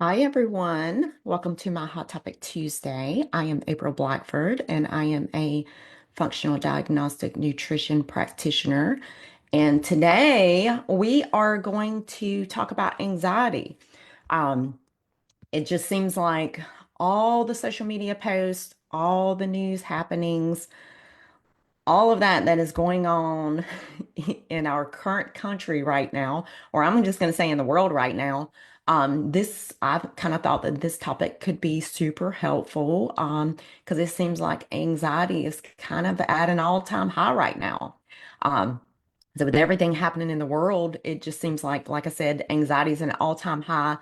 Hi, everyone. Welcome to my Hot Topic Tuesday. I am April Blackford, and I am a functional diagnostic nutrition practitioner. And today we are going to talk about anxiety. Um, it just seems like all the social media posts, all the news happenings, all of that is going on in our current country right now, or I'm just going to say in the world right now. This I've kind of thought that this topic could be super helpful because it seems like anxiety is kind of at an all-time high right now. Um, so with everything happening in the world, it just seems like I said, anxiety is an all-time high.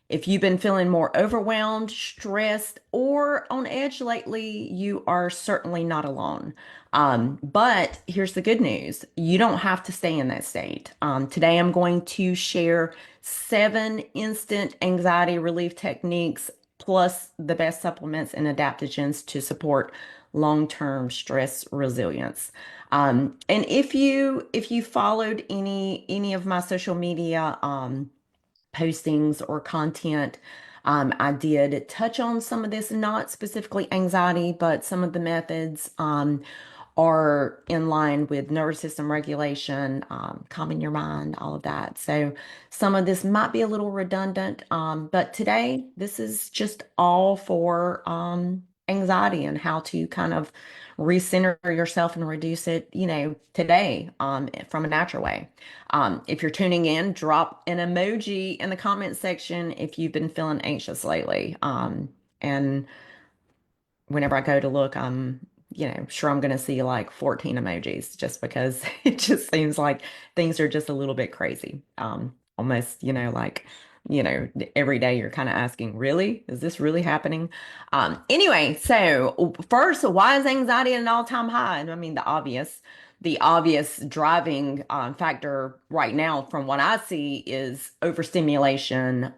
If you've been feeling more overwhelmed, stressed, or on edge lately, you are certainly not alone. But here's the good news. You don't have to stay in that state. Today, I'm going to share 7 instant anxiety relief techniques, plus the best supplements and adaptogens to support long-term stress resilience. And if you followed any of my social media, postings or content. I did touch on some of this, not specifically anxiety, but some of the methods are in line with nervous system regulation, calming your mind, all of that. So some of this might be a little redundant, but today this is just all for anxiety and how to kind of recenter yourself and reduce it, today from a natural way. If you're tuning in, drop an emoji in the comment section if you've been feeling anxious lately. And whenever I go to look, I'm sure I'm going to see like 14 emojis just because it just seems like things are just a little bit crazy. Almost, every day you're kind of asking, really? Is this really happening? Anyway, so first, why is anxiety at an all-time high? I mean, the obvious driving factor right now, from what I see, is overstimulation,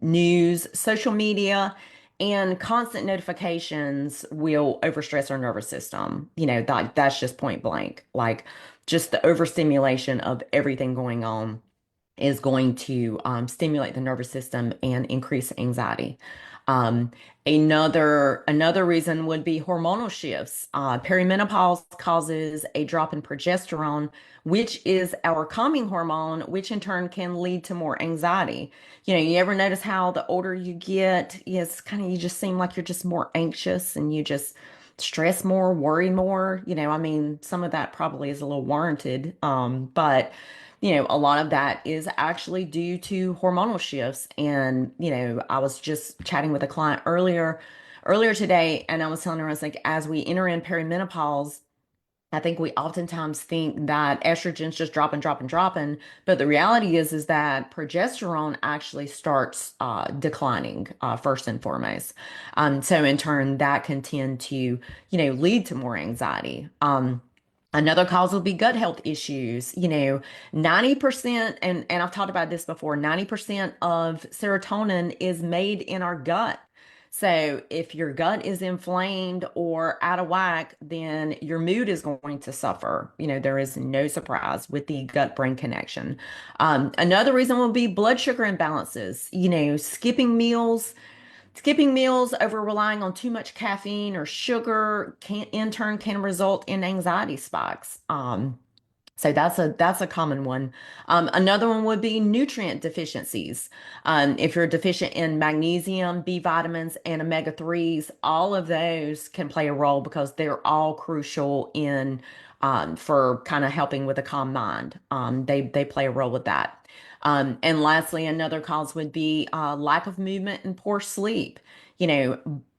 news, social media, and constant notifications will overstress our nervous system. That's just point blank. Like just the overstimulation of everything going on is going to stimulate the nervous system and increase anxiety. Um, another reason would be hormonal shifts. Perimenopause causes a drop in progesterone, which is our calming hormone, which in turn can lead to more anxiety. You ever notice how the older you get, yes, kind of you just seem like you're just more anxious and you just stress more, worry more. I mean, some of that probably is a little warranted, but a lot of that is actually due to hormonal shifts. And, I was just chatting with a client earlier today, and I was telling her, I was like, as we enter in perimenopause, I think we oftentimes think that estrogen's just dropping, dropping, dropping, but the reality is that progesterone actually starts declining first and foremost. So in turn, that can tend to, lead to more anxiety. Another cause will be gut health issues. 90%, and I've talked about this before, 90% of serotonin is made in our gut. So if your gut is inflamed or out of whack, then your mood is going to suffer. There is no surprise with the gut-brain connection. Another reason will be blood sugar imbalances. Skipping meals over relying on too much caffeine or sugar can in turn can result in anxiety spikes. So that's a common one. Another one would be nutrient deficiencies. If you're deficient in magnesium, B vitamins, and omega-3s, all of those can play a role because they're all crucial in for kind of helping with a calm mind. They play a role with that. And lastly, another cause would be lack of movement and poor sleep.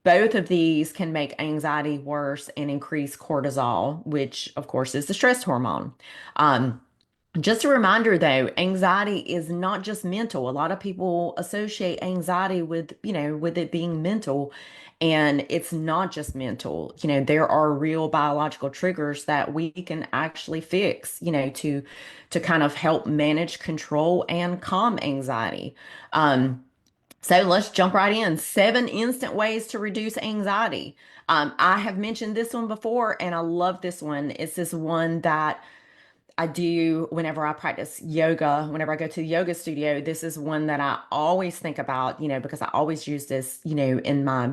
Both of these can make anxiety worse and increase cortisol, which of course is the stress hormone. Um, just a reminder though, anxiety is not just mental. A lot of people associate anxiety with it being mental, and it's not just mental. There are real biological triggers that we can actually fix, to kind of help manage, control, and calm anxiety. So let's jump right in. 7 instant ways to reduce anxiety. I have mentioned this one before, and I love this one. It's this one that I do whenever I practice yoga, whenever I go to the yoga studio, this is one that I always think about, because I always use this, in my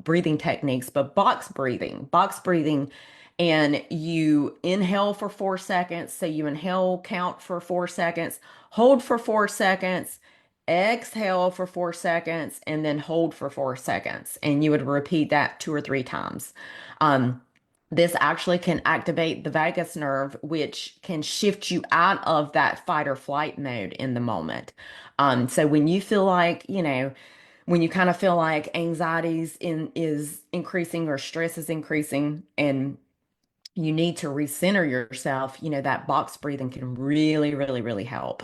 breathing techniques, but box breathing, and you inhale for 4 seconds. So you inhale, count for 4 seconds, hold for 4 seconds, exhale for 4 seconds, and then hold for 4 seconds. And you would repeat that two or three times. Um, this actually can activate the vagus nerve, which can shift you out of that fight or flight mode in the moment. So when you feel like, when you kind of feel like anxieties is increasing or stress is increasing and you need to recenter yourself, that box breathing can really, really, really help.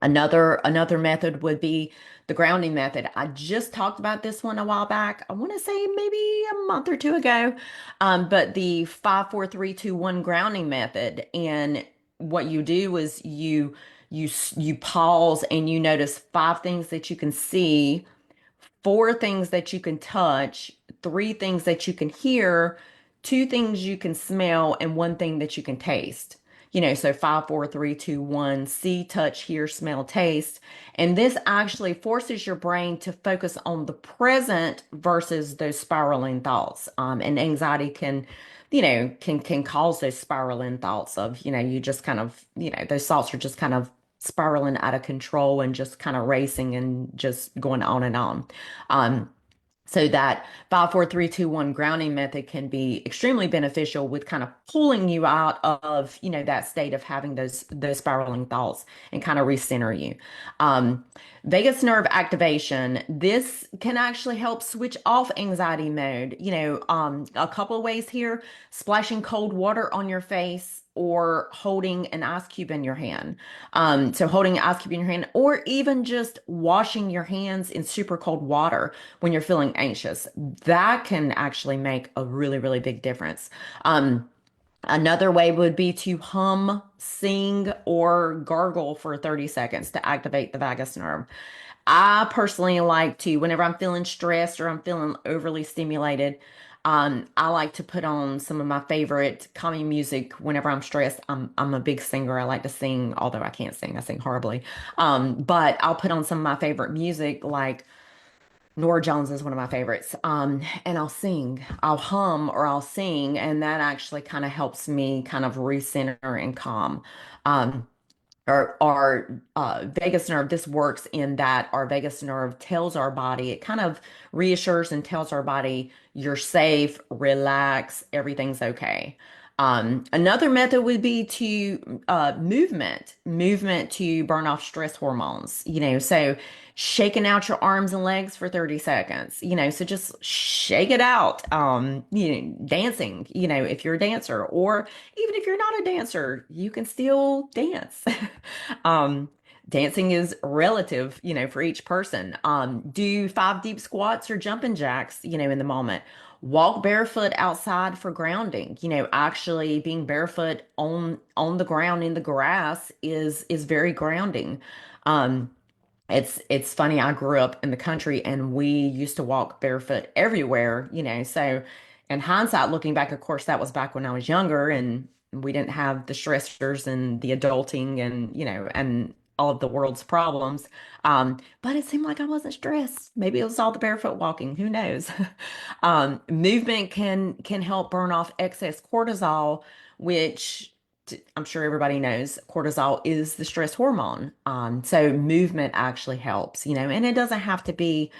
Another method would be the grounding method. I just talked about this one a while back. I want to say maybe a month or two ago. But the 5, 4, 3, 2, 1 grounding method. And what you do is you pause and you notice five things that you can see, four things that you can touch, three things that you can hear, two things you can smell, and one thing that you can taste. So 5, 4, 3, 2, 1, see, touch, hear, smell, taste. And this actually forces your brain to focus on the present versus those spiraling thoughts. And anxiety can cause those spiraling thoughts of, you just kind of, those thoughts are just kind of spiraling out of control and just kind of racing and just going on and on. Um, so that 5, 4, 3, 2, 1 grounding method can be extremely beneficial with kind of pulling you out of, that state of having those spiraling thoughts and kind of recenter you. Um, Vagus nerve activation. This can actually help switch off anxiety mode. A couple of ways here: splashing cold water on your face or holding an ice cube in your hand. So holding an ice cube in your hand, or even just washing your hands in super cold water when you're feeling anxious. That can actually make a really, really big difference. Another way would be to hum, sing, or gargle for 30 seconds to activate the vagus nerve. I personally like to, whenever I'm feeling stressed or I'm feeling overly stimulated, I like to put on some of my favorite calming music whenever I'm stressed. I'm a big singer. I like to sing, although I can't sing. I sing horribly. But I'll put on some of my favorite music, like Nora Jones is one of my favorites. And I'll sing, I'll hum or I'll sing, and that actually kind of helps me kind of recenter and calm. Um, our vagus nerve, this works in that our vagus nerve tells our body, it kind of reassures and tells our body, you're safe, relax, everything's okay. Another method would be to movement to burn off stress hormones, so shaking out your arms and legs for 30 seconds, so just shake it out. Dancing, if you're a dancer, or even if you're not a dancer, you can still dance. Um, Dancing is relative, for each person. Do 5 deep squats or jumping jacks, in the moment. Walk barefoot outside for grounding. Actually being barefoot on the ground in the grass is very grounding. Um, it's funny. I grew up in the country and we used to walk barefoot everywhere, So in hindsight, looking back, of course, that was back when I was younger and we didn't have the stressors and the adulting and, and all of the world's problems. But it seemed like I wasn't stressed. Maybe it was all the barefoot walking. Who knows? Movement can help burn off excess cortisol, which I'm sure everybody knows cortisol is the stress hormone. So movement actually helps, and it doesn't have to be,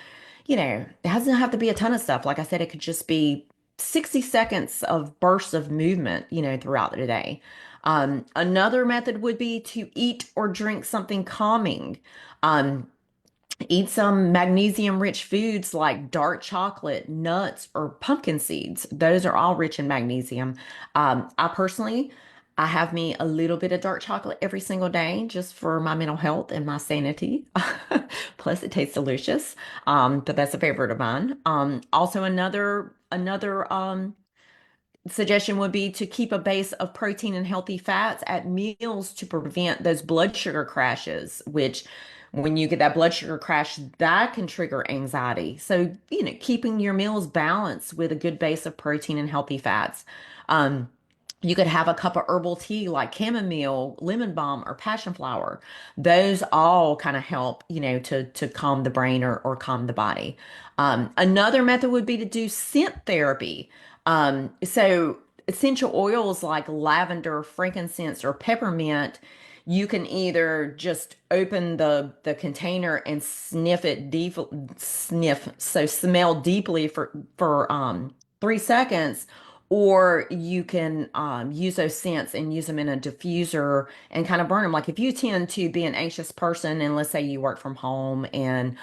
it doesn't have to be a ton of stuff. Like I said, it could just be 60 seconds of bursts of movement, throughout the day. Another method would be to eat or drink something calming. Um, Eat some magnesium-rich foods like dark chocolate, nuts, or pumpkin seeds. Those are all rich in magnesium. I personally, I have me a little bit of dark chocolate every single day just for my mental health and my sanity. Plus, it tastes delicious. But that's a favorite of mine. Also, another suggestion would be to keep a base of protein and healthy fats at meals to prevent those blood sugar crashes, which when you get that blood sugar crash, that can trigger anxiety. So, keeping your meals balanced with a good base of protein and healthy fats. Um, You could have a cup of herbal tea like chamomile, lemon balm, or passion flower. Those all kind of help, to calm the brain or calm the body. Another method would be to do scent therapy. So essential oils like lavender, frankincense, or peppermint, you can either just open the container and sniff it deep, so smell deeply for 3 seconds, or you can use those scents and use them in a diffuser and kind of burn them. Like if you tend to be an anxious person, and let's say you work from home and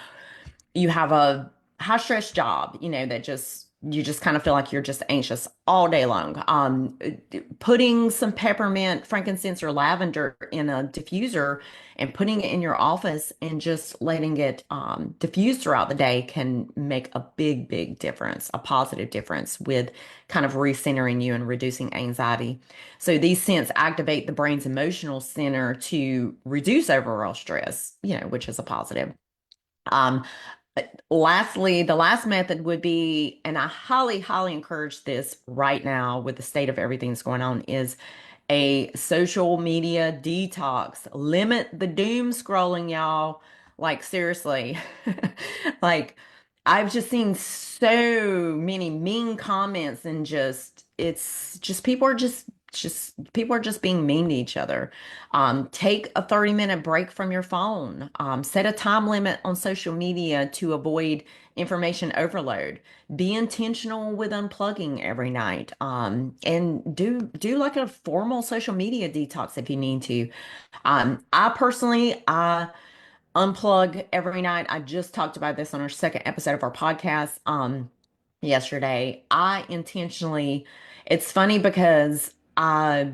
you have a high stress job, that just you just kind of feel like you're just anxious all day long. Putting some peppermint, frankincense, or lavender in a diffuser and putting it in your office and just letting it diffuse throughout the day can make a big, big difference, a positive difference with kind of recentering you and reducing anxiety. So these scents activate the brain's emotional center to reduce overall stress, which is a positive. Um, Lastly, the last method would be, and I highly, highly encourage this right now with the state of everything that's going on, is a social media detox. Limit the doom scrolling, y'all. Like, seriously. Like, I've just seen so many mean comments, and it's just people are just being mean to each other. Take a 30-minute break from your phone. Set a time limit on social media to avoid information overload. Be intentional with unplugging every night. And do like a formal social media detox if you need to. I unplug every night. I just talked about this on our second episode of our podcast yesterday. It's funny because I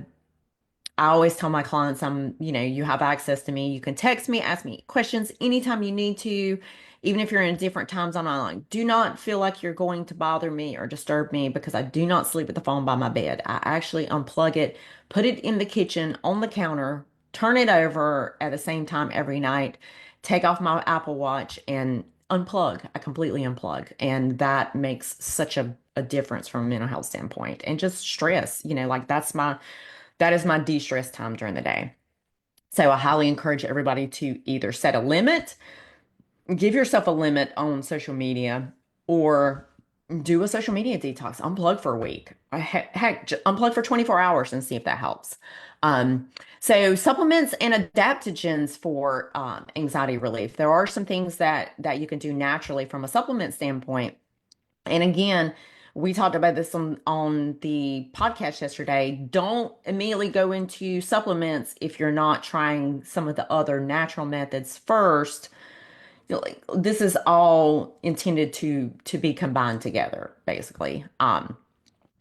always tell my clients, you have access to me. You can text me, ask me questions anytime you need to, even if you're in a different time zone. I like, do not feel like you're going to bother me or disturb me because I do not sleep with the phone by my bed. I actually unplug it, put it in the kitchen on the counter, turn it over at the same time every night, take off my Apple Watch and unplug. I completely unplug. And that makes such a difference from a mental health standpoint and just stress, like that is my de-stress time during the day. So I highly encourage everybody to either set a limit, give yourself a limit on social media, or do a social media detox. Unplug for a week. Heck, unplug for 24 hours and see if that helps. Um, so supplements and adaptogens for anxiety relief. There are some things that you can do naturally from a supplement standpoint. And again, we talked about this on the podcast yesterday. Don't immediately go into supplements if you're not trying some of the other natural methods first. Like, this is all intended to be combined together, basically.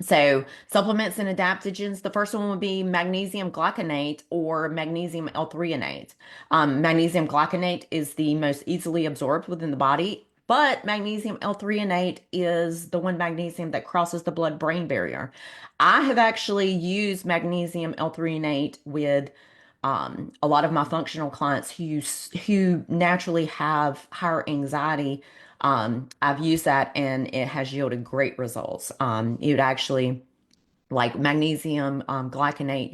So supplements and adaptogens, the first one would be magnesium glycinate or magnesium L-threonate. Magnesium glycinate is the most easily absorbed within the body, but magnesium L-threonate is the one magnesium that crosses the blood-brain barrier. I have actually used magnesium L-threonate with a lot of my functional clients who naturally have higher anxiety. I've used that and it has yielded great results. It actually, like magnesium glycinate,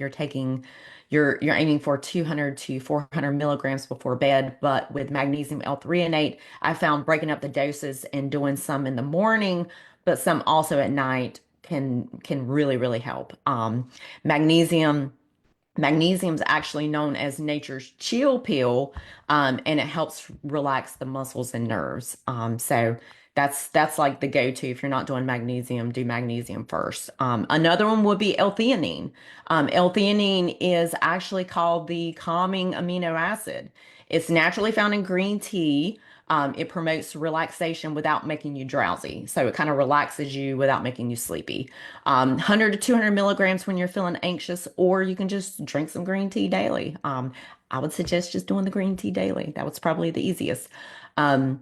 you're aiming for 200 to 400 milligrams before bed. But with magnesium L-threonate, I found breaking up the doses and doing some in the morning, but some also at night can really, really help. Magnesium. Magnesium is actually known as nature's chill pill, and it helps relax the muscles and nerves. So that's like the go-to. If you're not doing magnesium, do magnesium first. Another one would be L-theanine. L-theanine is actually called the calming amino acid. It's naturally found in green tea. It promotes relaxation without making you drowsy. So it kind of relaxes you without making you sleepy. 100 to 200 milligrams when you're feeling anxious, or you can just drink some green tea daily. I would suggest just doing the green tea daily. That was probably the easiest. Um,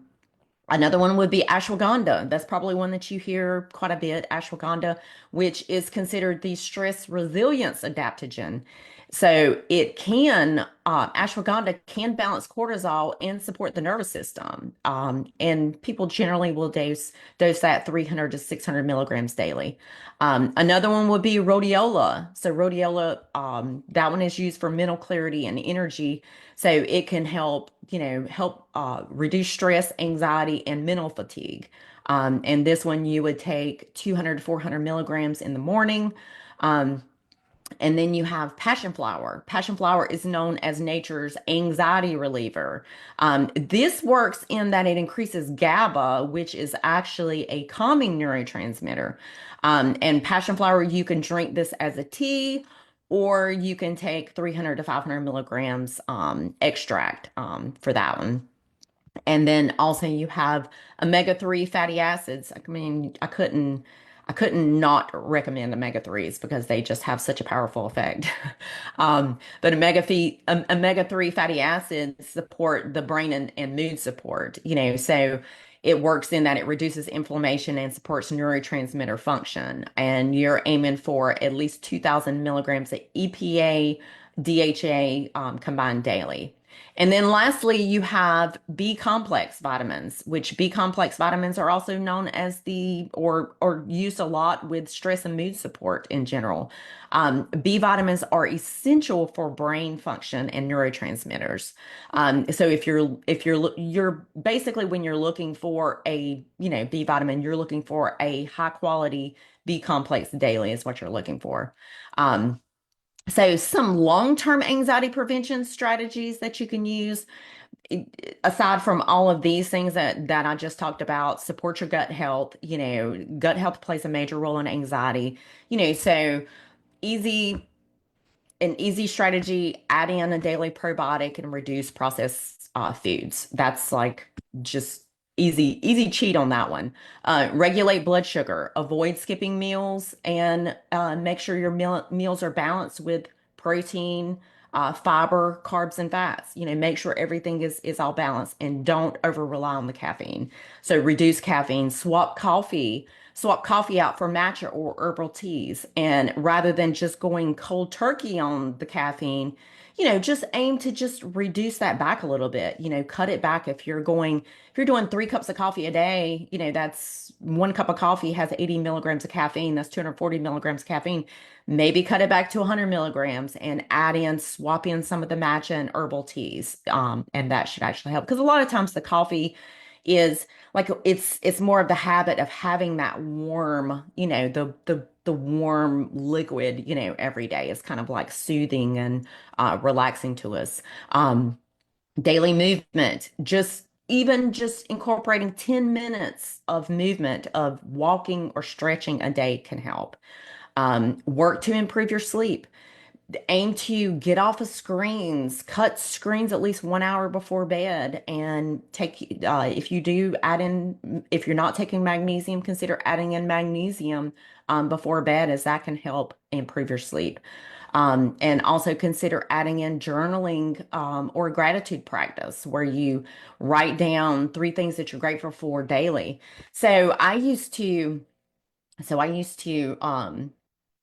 Another one would be ashwagandha. That's probably one that you hear quite a bit, ashwagandha, which is considered the stress resilience adaptogen. So it can, ashwagandha can balance cortisol and support the nervous system. And people generally will dose that 300 to 600 milligrams daily. Another one would be rhodiola. So rhodiola, that one is used for mental clarity and energy. So it can help, help reduce stress, anxiety, and mental fatigue. And this one you would take 200 to 400 milligrams in the morning. Um, and then you have passion flower. Passion flower is known as nature's anxiety reliever. This works in that it increases GABA, which is actually a calming neurotransmitter. And passion flower, you can drink this as a tea, or you can take 300 to 500 milligrams extract for that one. And then also you have omega-3 fatty acids. I mean, I couldn't not recommend omega-3s because they just have such a powerful effect. But omega-3 fatty acids support the brain and mood support, so it works in that it reduces inflammation and supports neurotransmitter function. And you're aiming for at least 2,000 milligrams of EPA, DHA combined daily. And then lastly, you have B complex vitamins, which B complex vitamins are also known as or used a lot with stress and mood support in general. B vitamins are essential for brain function and neurotransmitters. So you're basically when you're looking for a, B vitamin, you're looking for a high quality B complex daily is what you're looking for. Um, so some long-term anxiety prevention strategies that you can use, aside from all of these things that I just talked about, support your gut health. Gut health plays a major role in anxiety. So easy an easy strategy, add in a daily probiotic and reduce processed foods. That's like just easy cheat on that one. Regulate blood sugar, avoid skipping meals, and make sure your meals are balanced with protein, fiber, carbs, and fats. Make sure everything is all balanced and don't over rely on the caffeine. So reduce caffeine, swap coffee out for matcha or herbal teas. And rather than just going cold turkey on the caffeine, just aim to just reduce that back a little bit. Cut it back. If you're doing 3 cups of coffee a day, that's 1 cup of coffee has 80 milligrams of caffeine. That's 240 milligrams of caffeine. Maybe cut it back to 100 milligrams and swap in some of the matcha and herbal teas. And that should actually help because a lot of times the coffee is like it's more of the habit of having that warm, the warm liquid, every day is kind of like soothing and relaxing to us. Daily movement, just incorporating 10 minutes of movement of walking or stretching a day can help. Work to improve your sleep. Aim to get off of screens, cut screens at least 1 hour before bed, and if you're not taking magnesium, consider adding in magnesium before bed, as that can help improve your sleep. And also consider adding in journaling or gratitude practice where you write down 3 things that you're grateful for daily. So I used to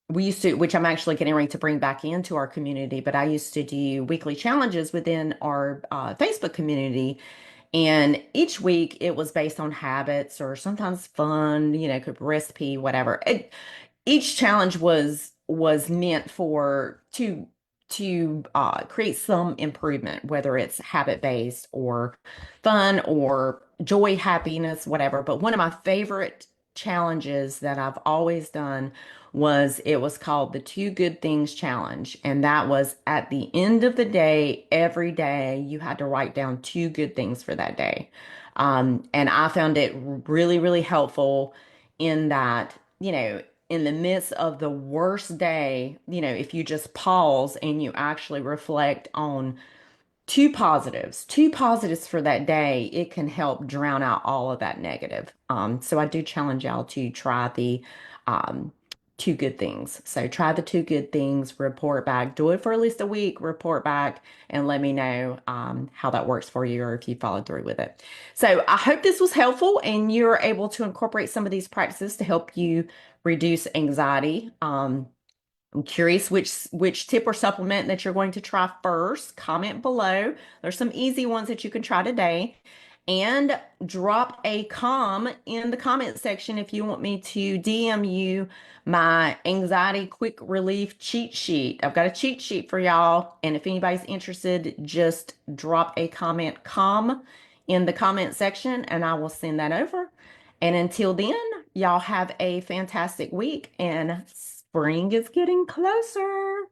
we used to, which I'm actually getting ready to bring back into our community, but I used to do weekly challenges within our Facebook community. And each week it was based on habits or sometimes fun, could recipe, whatever. Each challenge was meant to create some improvement, whether it's habit based or fun or joy, happiness, whatever. But one of my favorite challenges that I've always done it was called the Two Good Things Challenge. And that was at the end of the day, every day, you had to write down 2 good things for that day. And I found it really, really helpful in that, in the midst of the worst day, if you just pause and you actually reflect on two positives for that day, it can help drown out all of that negative. So I do challenge y'all to try the um, 2 good things. So try the 2 good things, report back, do it for at least a week, report back, and let me know how that works for you or if you followed through with it. So I hope this was helpful and you're able to incorporate some of these practices to help you reduce anxiety. I'm curious which tip or supplement that you're going to try first. Comment below. There's some easy ones that you can try today. And drop a in the comment section if you want me to DM you my anxiety quick relief cheat sheet. I've got a cheat sheet for y'all. And if anybody's interested, just drop a com in the comment section and I will send that over. And until then, y'all have a fantastic week and spring is getting closer.